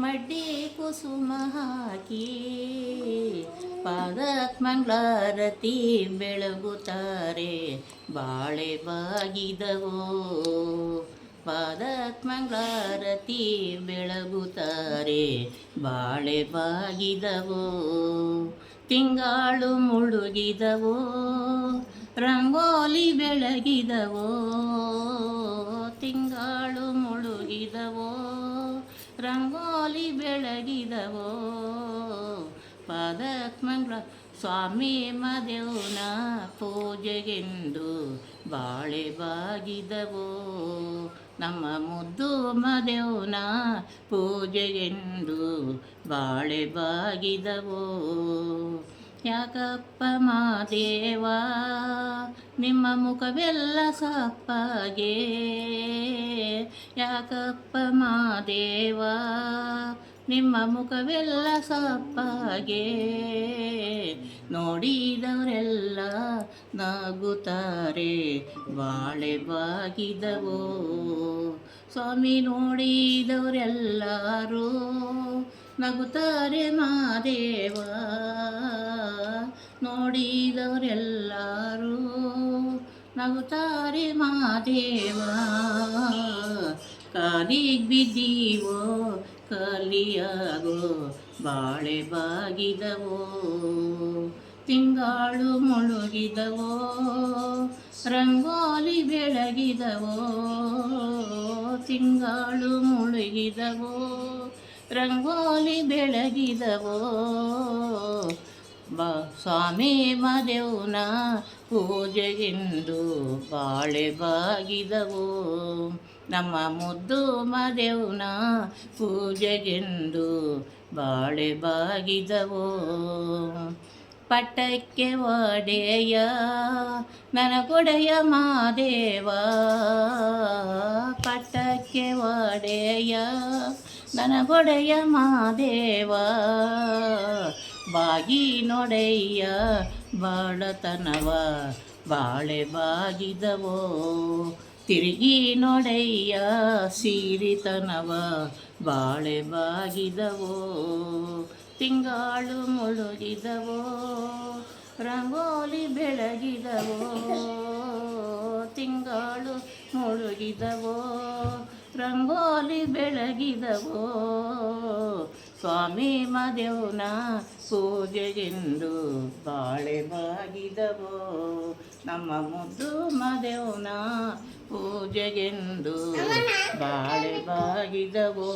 ಮಡ್ಡಿ ಕುಸುಮ ಹಾಕಿ ಪಾದಕ್ ಮಂಗಳಾರತಿ ಬೆಳಗುತ್ತಾರೆ ಬಾಳೆ ಬಾಗಿದವೋ. ಪಾದಕ್ ಮಂಗಳಾರತಿ ಬೆಳಗುತ್ತಾರೆ ಬಾಳೆ ಬಾಗಿದವೋ. ತಿಂಗಾಳು ಮುಳುಗಿದವೋ ರಂಗೋಲಿ ಬೆಳಗಿದವೋ. ತಿಂಗಾಳು ಮುಳುಗಿದವೋ ರಂಗೋಲಿ ಬೆಳಗಿದವೋ. ಪಾದಕ್ ಮಂಗಳ ಸ್ವಾಮಿ ಮದೇವನ ಪೂಜೆಗೆಂದು ಬಾಳೆ ಬಾಗಿದವೋ. ನಮ್ಮ ಮುದ್ದು ಮದೇವನ ಪೂಜೆಗೆಂದು ಬಾಳೆ ಬಾಗಿದವೋ. ಯಾಕಪ್ಪ ಮಾದೇವ ನಿಮ್ಮ ಮುಖವೆಲ್ಲ ಸಪ್ಪಗೆ. ಯಾಕಪ್ಪ ಮಾದೇವ ನಿಮ್ಮ ಮುಖವೆಲ್ಲ ಸಪ್ಪಗೆ. ನೋಡಿದವರೆಲ್ಲ ನಗುತ್ತಾರೆ ಬಾಳೆ ಬಾಗಿದವೋ. ಸ್ವಾಮಿ ನೋಡಿದವರೆಲ್ಲರೂ ನಗುತ್ತಾರೆ ಮಾದೇವ. ನೋಡಿದವರೆಲ್ಲರೂ ನಗುತ್ತಾರೆ ಮಾದೇವ. ಕಾಲಿಗೆ ಬಿದ್ದೀವೋ ಕಲಿಯಾಗೋ ಬಾಳೆ ಬಾಗಿದವೋ. ತಿಂಗಾಳು ಮುಳುಗಿದವೋ ರಂಗೋಲಿ ಬೆಳಗಿದವೋ. ತಿಂಗಾಳು ಮುಳುಗಿದವೋ ರಂಗೋಲಿ ಬೆಳಗಿದವೋ. ಸ್ವಾಮಿ ಮದೇವನ ಪೂಜೆಗೆಂದು ಬಾಳೆ ಬಾಗಿದವೋ. ನಮ್ಮ ಮುದ್ದು ಮದೇವನ ಪೂಜೆಗೆಂದು ಬಾಳೆ ಬಾಗಿದವೋ. ಪಟ್ಟಕ್ಕೆ ಒಡೆಯ ನನಗೊಡೆಯ ಮಾದೇವ. ಪಟ್ಟಕ್ಕೆ ಒಡೆಯ ನನಗೊಡೆಯ ಮಾದೇವ. ಬಾಗಿ ನೊಡೆಯ ಬಾಳತನವ ಬಾಳೆ ಬಾಗಿದವೋ. ತಿರುಗಿ ನೊಡೆಯ ಸಿರಿತನವ ಬಾಳೆ ಬಾಗಿದವೋ. ತಿಂಗಾಳು ಮುಳುಗಿದವೋ ರಂಗೋಲಿ ಬೆಳಗಿದವೋ. ತಿಂಗಾಳು ಮುಳುಗಿದವೋ ರಂಗೋಲಿ ಬೆಳಗಿದವೋ. ಸ್ವಾಮಿ ಮದೇವನ ಪೂಜೆಗೆಂದು ಬಾಳೆ ಬಾಗಿದವೋ. ನಮ್ಮ ಮುದ್ದು ಮದೇವನ ಪೂಜೆಗೆಂದು ಬಾಳೆ ಬಾಗಿದವೋ.